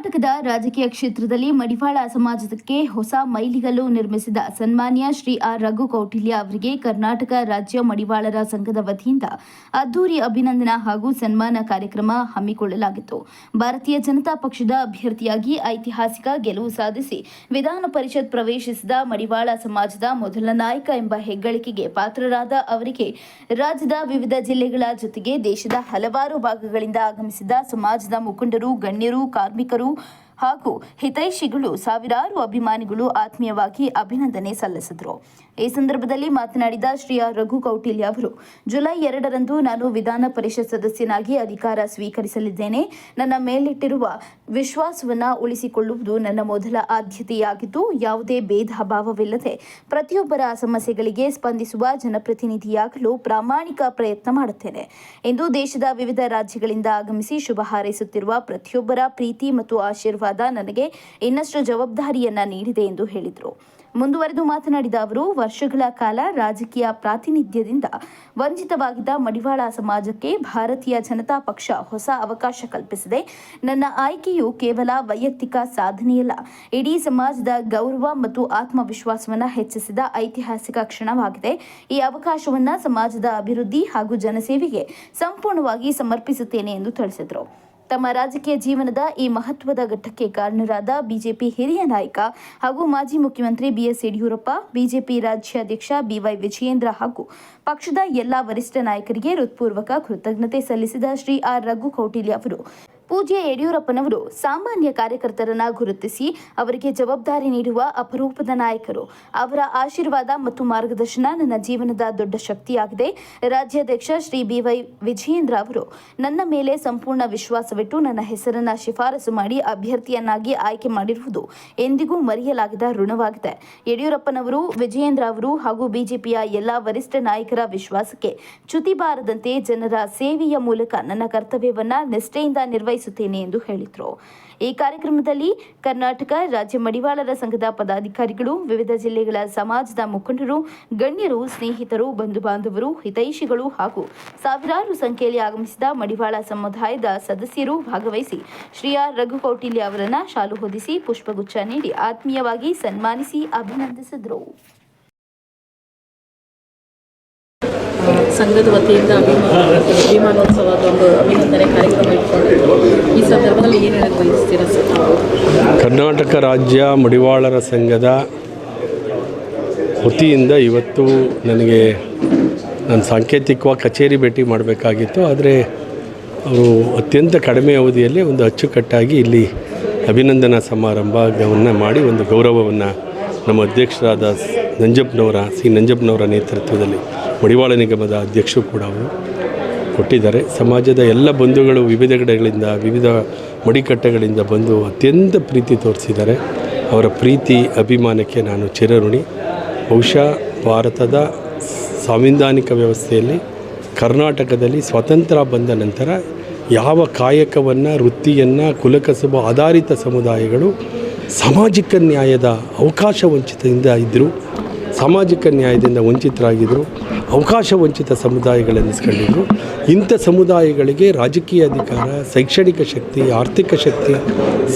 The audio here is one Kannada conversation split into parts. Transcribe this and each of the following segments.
ಕರ್ನಾಟಕದ ರಾಜಕೀಯ ಕ್ಷೇತ್ರದಲ್ಲಿ ಮಡಿವಾಳ ಸಮಾಜಕ್ಕೆ ಹೊಸ ಮೈಲಿಗಲ್ಲು ನಿರ್ಮಿಸಿದ ಸನ್ಮಾನ್ಯ ಶ್ರೀ ಆರ್ ರಘು ಕೌಟಿಲ್ಯ ಅವರಿಗೆ ಕರ್ನಾಟಕ ರಾಜ್ಯ ಮಡಿವಾಳರ ಸಂಘದ ವತಿಯಿಂದ ಅದ್ದೂರಿ ಅಭಿನಂದನಾ ಹಾಗೂ ಸನ್ಮಾನ ಕಾರ್ಯಕ್ರಮ ಹಮ್ಮಿಕೊಳ್ಳಲಾಗಿತ್ತು. ಭಾರತೀಯ ಜನತಾ ಪಕ್ಷದ ಅಭ್ಯರ್ಥಿಯಾಗಿ ಐತಿಹಾಸಿಕ ಗೆಲುವು ಸಾಧಿಸಿ ವಿಧಾನ ಪರಿಷತ್ ಪ್ರವೇಶಿಸಿದ ಮಡಿವಾಳ ಸಮಾಜದ ಮೊದಲ ನಾಯಕ ಎಂಬ ಹೆಗ್ಗಳಿಕೆಗೆ ಪಾತ್ರರಾದ ಅವರಿಗೆ ರಾಜ್ಯದ ವಿವಿಧ ಜಿಲ್ಲೆಗಳ ಜೊತೆಗೆ ದೇಶದ ಹಲವಾರು ಭಾಗಗಳಿಂದ ಆಗಮಿಸಿದ ಸಮಾಜದ ಮುಖಂಡರು, ಗಣ್ಯರು, ಕಾರ್ಮಿಕರು ಹಾಗೂ ಹಿತೈಷಿಗಳು, ಸಾವಿರಾರು ಅಭಿಮಾನಿಗಳು ಆತ್ಮೀಯವಾಗಿ ಅಭಿನಂದನೆ ಸಲ್ಲಿಸಿದರು. ಈ ಸಂದರ್ಭದಲ್ಲಿ ಮಾತನಾಡಿದ ಶ್ರೀ ಆರ್ ರಘು ಕೌಟಿಲ್ಯ ಅವರು, ಜುಲೈ 2ರಂದು ನಾನು ವಿಧಾನ ಪರಿಷತ್ ಸದಸ್ಯನಾಗಿ ಅಧಿಕಾರ ಸ್ವೀಕರಿಸಲಿದ್ದೇನೆ. ನನ್ನ ಮೇಲಿಟ್ಟಿರುವ ವಿಶ್ವಾಸವನ್ನು ಉಳಿಸಿಕೊಳ್ಳುವುದು ನನ್ನ ಮೊದಲ ಆದ್ಯತೆಯಾಗಿದ್ದು, ಯಾವುದೇ ಭೇದ ಭಾವವಿಲ್ಲದೆ ಪ್ರತಿಯೊಬ್ಬರ ಸಮಸ್ಯೆಗಳಿಗೆ ಸ್ಪಂದಿಸುವ ಜನಪ್ರತಿನಿಧಿಯಾಗಲು ಪ್ರಾಮಾಣಿಕ ಪ್ರಯತ್ನ ಮಾಡುತ್ತೇನೆ ಎಂದು ದೇಶದ ವಿವಿಧ ರಾಜ್ಯಗಳಿಂದ ಆಗಮಿಸಿ ಶುಭ ಹಾರೈಸುತ್ತಿರುವ ಪ್ರತಿಯೊಬ್ಬರ ಪ್ರೀತಿ ಮತ್ತು ಆಶೀರ್ವಾದ ನನಗೆ ಇನ್ನಷ್ಟು ಜವಾಬ್ದಾರಿಯನ್ನ ನೀಡಿದೆ ಎಂದು ಹೇಳಿದರು. ಮುಂದುವರೆದು ಮಾತನಾಡಿದ ಅವರು, ವರ್ಷಗಳ ಕಾಲ ರಾಜಕೀಯ ಪ್ರಾತಿನಿಧ್ಯದಿಂದ ವಂಚಿತವಾಗಿದ್ದ ಮಡಿವಾಳ ಸಮಾಜಕ್ಕೆ ಭಾರತೀಯ ಜನತಾ ಪಕ್ಷ ಹೊಸ ಅವಕಾಶ ಕಲ್ಪಿಸಿದೆ. ನನ್ನ ಆಯ್ಕೆಯು ಕೇವಲ ವೈಯಕ್ತಿಕ ಸಾಧನೆಯಲ್ಲ, ಇಡೀ ಸಮಾಜದ ಗೌರವ ಮತ್ತು ಆತ್ಮವಿಶ್ವಾಸವನ್ನು ಹೆಚ್ಚಿಸಿದ ಐತಿಹಾಸಿಕ ಕ್ಷಣವಾಗಿದೆ. ಈ ಅವಕಾಶವನ್ನು ಸಮಾಜದ ಅಭಿವೃದ್ಧಿ ಹಾಗೂ ಜನಸೇವೆಗೆ ಸಂಪೂರ್ಣವಾಗಿ ಸಮರ್ಪಿಸುತ್ತೇನೆ ಎಂದು ತಿಳಿಸಿದರು. ತಮ್ಮ ರಾಜಕೀಯ ಜೀವನದ ಈ ಮಹತ್ವದ ಘಟ್ಟಕ್ಕೆ ಕಾರಣರಾದ ಬಿಜೆಪಿ ಹಿರಿಯ ನಾಯಕ ಹಾಗೂ ಮಾಜಿ ಮುಖ್ಯಮಂತ್ರಿ ಬಿಎಸ್ ಯಡಿಯೂರಪ್ಪ, ಬಿಜೆಪಿ ರಾಜ್ಯಾಧ್ಯಕ್ಷ ಬಿವೈ ವಿಜಯೇಂದ್ರ ಹಾಗೂ ಪಕ್ಷದ ಎಲ್ಲಾ ವರಿಷ್ಠ ನಾಯಕರಿಗೆ ಹೃತ್ಪೂರ್ವಕ ಕೃತಜ್ಞತೆ ಸಲ್ಲಿಸಿದ ಶ್ರೀ ಆರ್ ರಘು ಕೌಟಿಲ್ಯ ಅವರು, ಪೂಜ್ಯ ಯಡಿಯೂರಪ್ಪನವರು ಸಾಮಾನ್ಯ ಕಾರ್ಯಕರ್ತರನ್ನ ಗುರುತಿಸಿ ಅವರಿಗೆ ಜವಾಬ್ದಾರಿ ನೀಡುವ ಅಪರೂಪದ ನಾಯಕರು. ಅವರ ಆಶೀರ್ವಾದ ಮತ್ತು ಮಾರ್ಗದರ್ಶನ ನನ್ನ ಜೀವನದ ದೊಡ್ಡ ಶಕ್ತಿಯಾಗಿದೆ. ರಾಜ್ಯಾಧ್ಯಕ್ಷ ಶ್ರೀ ಬಿವೈ ವಿಜಯೇಂದ್ರ ಅವರು ನನ್ನ ಮೇಲೆ ಸಂಪೂರ್ಣ ವಿಶ್ವಾಸವಿಟ್ಟು ನನ್ನ ಹೆಸರನ್ನ ಶಿಫಾರಸು ಮಾಡಿ ಅಭ್ಯರ್ಥಿಯನ್ನಾಗಿ ಆಯ್ಕೆ ಮಾಡಿರುವುದು ಎಂದಿಗೂ ಮರೆಯಲಾಗದ ಋಣವಾಗಿದೆ. ಯಡಿಯೂರಪ್ಪನವರು, ವಿಜಯೇಂದ್ರ ಅವರು ಹಾಗೂ ಬಿಜೆಪಿಯ ಎಲ್ಲಾ ವರಿಷ್ಠ ನಾಯಕರ ವಿಶ್ವಾಸಕ್ಕೆ ಚ್ಯುತಿ ಬಾರದಂತೆ ಜನರ ಸೇವೆಯ ಮೂಲಕ ನನ್ನ ಕರ್ತವ್ಯವನ್ನ ನಿಷ್ಠೆಯಿಂದ ನಿರ್ವಹಿಸುತ್ತೇನೆ ಎಂದು ಹೇಳಿದರು. ಈ ಕಾರ್ಯಕ್ರಮದಲ್ಲಿ ಕರ್ನಾಟಕ ರಾಜ್ಯ ಮಡಿವಾಳರ ಸಂಘದ ಪದಾಧಿಕಾರಿಗಳು, ವಿವಿಧ ಜಿಲ್ಲೆಗಳ ಸಮಾಜದ ಮುಖಂಡರು, ಗಣ್ಯರು, ಸ್ನೇಹಿತರು, ಬಂಧು ಬಾಂಧವರು, ಹಿತೈಷಿಗಳು ಹಾಗೂ ಸಾವಿರಾರು ಸಂಖ್ಯೆಯಲ್ಲಿ ಆಗಮಿಸಿದ ಮಡಿವಾಳ ಸಮುದಾಯದ ಸದಸ್ಯರು ಭಾಗವಹಿಸಿ ಶ್ರೀ ಆರ್ ರಘು ಕೌಟಿಲ್ಯ ಅವರನ್ನ ಶಾಲು ಹೊದಿಸಿ ಪುಷ್ಪಗುಚ್ಛ ನೀಡಿ ಆತ್ಮೀಯವಾಗಿ ಸನ್ಮಾನಿಸಿ ಅಭಿನಂದಿಸಿದರು. ಸಂಘದ ವತಿಯಿಂದ ಅಭಿಮಾನೋತ್ಸವದ ಒಂದು ಅಭಿನಂದನೆ ಕಾರ್ಯಕ್ರಮ ಇಟ್ಕೊಂಡಿದ್ದು, ಈ ಸಂದರ್ಭದಲ್ಲಿ ಏನು ಹೇಳಕ್ಕೆ ಬಯಸ್ತೀರಾ ಸರ್? ಕರ್ನಾಟಕ ರಾಜ್ಯ ಮಡಿವಾಳರ ಸಂಘದ ವತಿಯಿಂದ ಇವತ್ತು ನನಗೆ ನಾನು ಸಾಂಕೇತಿಕವಾಗಿ ಕಚೇರಿ ಭೇಟಿ ಮಾಡಬೇಕಾಗಿತ್ತು. ಆದರೆ ಅವರು ಅತ್ಯಂತ ಕಡಿಮೆ ಅವಧಿಯಲ್ಲಿ ಒಂದು ಅಚ್ಚುಕಟ್ಟಾಗಿ ಇಲ್ಲಿ ಅಭಿನಂದನಾ ಸಮಾರಂಭವನ್ನು ಮಾಡಿ ಒಂದು ಗೌರವವನ್ನು ನಮ್ಮ ಅಧ್ಯಕ್ಷರಾದ ನಂಜಪ್ಪನವರ ನೇತೃತ್ವದಲ್ಲಿ ಮಡಿವಾಳ ನಿಗಮದ ಅಧ್ಯಕ್ಷರು ಕೂಡ ಅವರು ಕೊಟ್ಟಿದ್ದಾರೆ. ಸಮಾಜದ ಎಲ್ಲ ಬಂಧುಗಳು ವಿವಿಧ ಕಡೆಗಳಿಂದ, ವಿವಿಧ ಮಡಿಕಟ್ಟೆಗಳಿಂದ ಬಂದು ಅತ್ಯಂತ ಪ್ರೀತಿ ತೋರಿಸಿದ್ದಾರೆ. ಅವರ ಪ್ರೀತಿ ಅಭಿಮಾನಕ್ಕೆ ನಾನು ಚಿರಋಣಿ. ಬಹುಶಃ ಭಾರತದ ಸಾಂವಿಧಾನಿಕ ವ್ಯವಸ್ಥೆಯಲ್ಲಿ ಕರ್ನಾಟಕದಲ್ಲಿ ಸ್ವಾತಂತ್ರ್ಯ ಬಂದ ನಂತರ ಯಾವ ಕಾಯಕವನ್ನು, ವೃತ್ತಿಯನ್ನು, ಕುಲಕಸುಬು ಆಧಾರಿತ ಸಮುದಾಯಗಳು ಸಾಮಾಜಿಕ ನ್ಯಾಯದ ಅವಕಾಶ ವಂಚಿತದಿಂದ ಇದ್ದರು, ಸಾಮಾಜಿಕ ನ್ಯಾಯದಿಂದ ವಂಚಿತರಾಗಿದ್ದರು, ಅವಕಾಶ ವಂಚಿತ ಸಮುದಾಯಗಳೆನ್ನಿಸ್ಕೊಂಡಿದ್ರು. ಇಂಥ ಸಮುದಾಯಗಳಿಗೆ ರಾಜಕೀಯ ಅಧಿಕಾರ, ಶೈಕ್ಷಣಿಕ ಶಕ್ತಿ, ಆರ್ಥಿಕ ಶಕ್ತಿ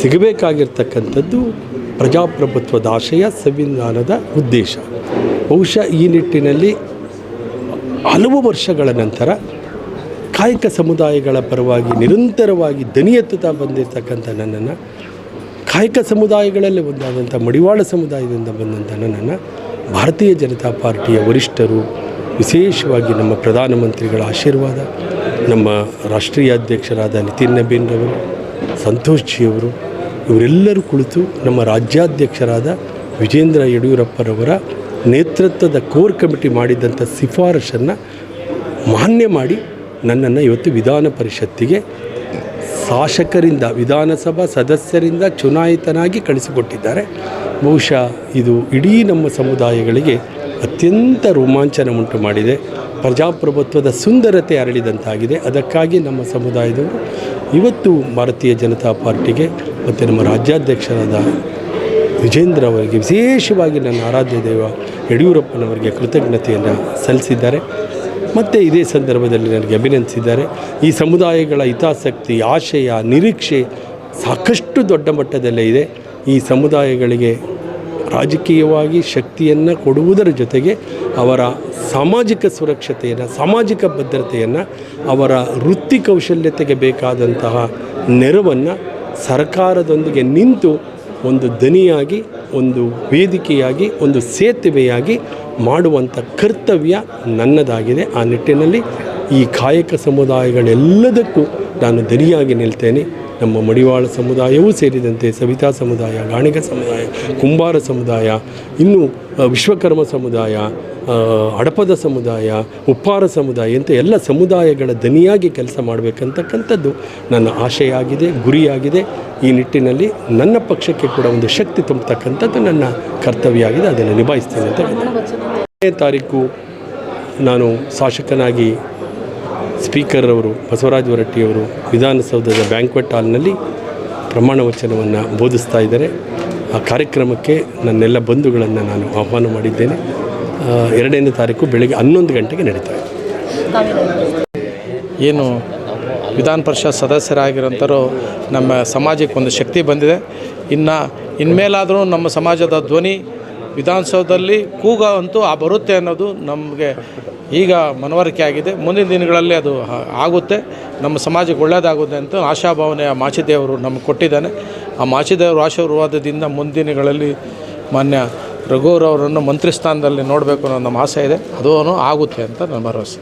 ಸಿಗಬೇಕಾಗಿರ್ತಕ್ಕಂಥದ್ದು ಪ್ರಜಾಪ್ರಭುತ್ವದ ಆಶಯ, ಸಂವಿಧಾನದ ಉದ್ದೇಶ. ಬಹುಶಃ ಈ ನಿಟ್ಟಿನಲ್ಲಿ ಹಲವು ವರ್ಷಗಳ ನಂತರ ಕಾಯಕ ಸಮುದಾಯಗಳ ಪರವಾಗಿ ನಿರಂತರವಾಗಿ ದನಿ ಎತ್ತುತ್ತಾ ಬಂದಿರತಕ್ಕಂಥ ನನ್ನನ್ನು, ಕಾಯಕ ಸಮುದಾಯಗಳಲ್ಲಿ ಒಂದಾದಂಥ ಮಡಿವಾಳ ಸಮುದಾಯದಿಂದ ಬಂದಂಥ ನನ್ನನ್ನು ಭಾರತೀಯ ಜನತಾ ಪಾರ್ಟಿಯ ವರಿಷ್ಠರು, ವಿಶೇಷವಾಗಿ ನಮ್ಮ ಪ್ರಧಾನಮಂತ್ರಿಗಳ ಆಶೀರ್ವಾದ, ನಮ್ಮ ರಾಷ್ಟ್ರೀಯ ಅಧ್ಯಕ್ಷರಾದ ನಿತಿನ್ ನಬೀನ್ರವರು, ಸಂತೋಷ್ ಜಿಯವರು, ಇವರೆಲ್ಲರೂ ಕುಳಿತು ನಮ್ಮ ರಾಜ್ಯಾಧ್ಯಕ್ಷರಾದ ವಿಜೇಂದ್ರ ಯಡಿಯೂರಪ್ಪರವರ ನೇತೃತ್ವದ ಕೋರ್ ಕಮಿಟಿ ಮಾಡಿದಂಥ ಶಿಫಾರಸನ್ನು ಮಾನ್ಯ ಮಾಡಿ ನನ್ನನ್ನು ಇವತ್ತು ವಿಧಾನ ಪರಿಷತ್ತಿಗೆ ಶಾಸಕರಿಂದ, ವಿಧಾನಸಭಾ ಸದಸ್ಯರಿಂದ ಚುನಾಯಿತನಾಗಿ ಕಳಿಸಿಕೊಟ್ಟಿದ್ದಾರೆ. ಬಹುಶಃ ಇದು ಇಡೀ ನಮ್ಮ ಸಮುದಾಯಗಳಿಗೆ ಅತ್ಯಂತ ರೋಮಾಂಚನ ಉಂಟು ಮಾಡಿದೆ. ಪ್ರಜಾಪ್ರಭುತ್ವದ ಸುಂದರತೆ ಅರಳಿದಂತಾಗಿದೆ. ಅದಕ್ಕಾಗಿ ನಮ್ಮ ಸಮುದಾಯದವರು ಇವತ್ತು ಭಾರತೀಯ ಜನತಾ ಪಾರ್ಟಿಗೆ ಮತ್ತು ನಮ್ಮ ರಾಜ್ಯಾಧ್ಯಕ್ಷರಾದ ವಿಜೇಂದ್ರ ಅವರಿಗೆ, ವಿಶೇಷವಾಗಿ ನನ್ನ ಆರಾಧ್ಯ ದೈವ ಯಡಿಯೂರಪ್ಪನವರಿಗೆ ಕೃತಜ್ಞತೆಯನ್ನು ಸಲ್ಲಿಸಿದ್ದಾರೆ. ಮತ್ತು ಇದೇ ಸಂದರ್ಭದಲ್ಲಿ ನನಗೆ ಅಭಿನಂದಿಸಿದ್ದಾರೆ. ಈ ಸಮುದಾಯಗಳ ಹಿತಾಸಕ್ತಿ, ಆಶಯ, ನಿರೀಕ್ಷೆ ಸಾಕಷ್ಟು ದೊಡ್ಡ ಮಟ್ಟದಲ್ಲೇ ಇದೆ. ಈ ಸಮುದಾಯಗಳಿಗೆ ರಾಜಕೀಯವಾಗಿ ಶಕ್ತಿಯನ್ನು ಕೊಡುವುದರ ಜೊತೆಗೆ ಅವರ ಸಾಮಾಜಿಕ ಸುರಕ್ಷತೆಯನ್ನು, ಸಾಮಾಜಿಕ ಭದ್ರತೆಯನ್ನು, ಅವರ ವೃತ್ತಿ ಕೌಶಲ್ಯತೆಗೆ ಬೇಕಾದಂತಹ ನೆರವನ್ನು ಸರ್ಕಾರದೊಂದಿಗೆ ನಿಂತು ಒಂದು ದನಿಯಾಗಿ, ಒಂದು ವೇದಿಕೆಯಾಗಿ, ಒಂದು ಸೇತುವೆಯಾಗಿ ಮಾಡುವಂಥ ಕರ್ತವ್ಯ ನನ್ನದಾಗಿದೆ. ಆ ನಿಟ್ಟಿನಲ್ಲಿ ಈ ಕಾಯಕ ಸಮುದಾಯಗಳೆಲ್ಲದಕ್ಕೂ ನಾನು ದನಿಯಾಗಿ ನಿಲ್ತೇನೆ. ನಮ್ಮ ಮಡಿವಾಳ ಸಮುದಾಯವೂ ಸೇರಿದಂತೆ ಸವಿತಾ ಸಮುದಾಯ, ಗಾಣಿಗ ಸಮುದಾಯ, ಕುಂಬಾರ ಸಮುದಾಯ, ಇನ್ನು ವಿಶ್ವಕರ್ಮ ಸಮುದಾಯ, ಹಡಪದ ಸಮುದಾಯ, ಉಪ್ಪಾರ ಸಮುದಾಯ ಅಂತ ಎಲ್ಲ ಸಮುದಾಯಗಳ ದನಿಯಾಗಿ ಕೆಲಸ ಮಾಡಬೇಕಂತಕ್ಕಂಥದ್ದು ನನ್ನ ಆಶಯ ಆಗಿದೆ, ಗುರಿಯಾಗಿದೆ. ಈ ನಿಟ್ಟಿನಲ್ಲಿ ನನ್ನ ಪಕ್ಷಕ್ಕೆ ಕೂಡ ಒಂದು ಶಕ್ತಿ ತುಂಬತಕ್ಕಂಥದ್ದು ನನ್ನ ಕರ್ತವ್ಯ ಆಗಿದೆ. ಅದನ್ನು ನಿಭಾಯಿಸ್ತೇನೆ ಅಂತ ಹೇಳ್ತೀನಿ. 8ನೇ ತಾರೀಕು ನಾನು ಶಾಸಕನಾಗಿ ಸ್ಪೀಕರ್ ಅವರು ಬಸವರಾಜ ಹೊರಟ್ಟಿಯವರು ವಿಧಾನಸೌಧದ ಬ್ಯಾಂಕ್ವೆಟ್ ಹಾಲ್ನಲ್ಲಿ ಪ್ರಮಾಣ ವಚನವನ್ನು ಬೋಧಿಸ್ತಾ ಇದ್ದಾರೆ. ಆ ಕಾರ್ಯಕ್ರಮಕ್ಕೆ ನನ್ನೆಲ್ಲ ಬಂಧುಗಳನ್ನು ನಾನು ಆಹ್ವಾನ ಮಾಡಿದ್ದೇನೆ. 2ನೇ ತಾರೀಕು ಬೆಳಗ್ಗೆ 11 ಗಂಟೆಗೆ ನಡೀತಾ ಇದೆ. ಏನು ವಿಧಾನ ಪರಿಷತ್ ಸದಸ್ಯರಾಗಿರೋಂಥರು ನಮ್ಮ ಸಮಾಜಕ್ಕೆ ಒಂದು ಶಕ್ತಿ ಬಂದಿದೆ. ಇನ್ಮೇಲಾದರೂ ನಮ್ಮ ಸಮಾಜದ ಧ್ವನಿ ವಿಧಾನಸೌಧದಲ್ಲಿ ಕೂಗ ಅಂತೂ ಬರುತ್ತೆ ಅನ್ನೋದು ನಮಗೆ ಈಗ ಮನವರಿಕೆ ಆಗಿದೆ. ಮುಂದಿನ ದಿನಗಳಲ್ಲಿ ಅದು ಆಗುತ್ತೆ, ನಮ್ಮ ಸಮಾಜಕ್ಕೆ ಒಳ್ಳೆಯದಾಗುತ್ತೆ ಅಂತ ಆಶಾಭಾವನೆಯ ಮಾಚಿದೇವರು ನಮಗೆ ಕೊಟ್ಟಿದ್ದಾನೆ. ಆ ಮಾಚಿದೇವರ ಆಶೀರ್ವಾದದಿಂದ ಮುಂದಿನ ದಿನಗಳಲ್ಲಿ ಮಾನ್ಯ ರಘುವರವರನ್ನು ಮಂತ್ರಿ ಸ್ಥಾನದಲ್ಲಿ ನೋಡಬೇಕು ಅನ್ನೋ ನಮ್ಮ ಆಸೆ ಇದೆ. ಅದೂ ಆಗುತ್ತೆ ಅಂತ ನನ್ನ ಭರವಸೆ.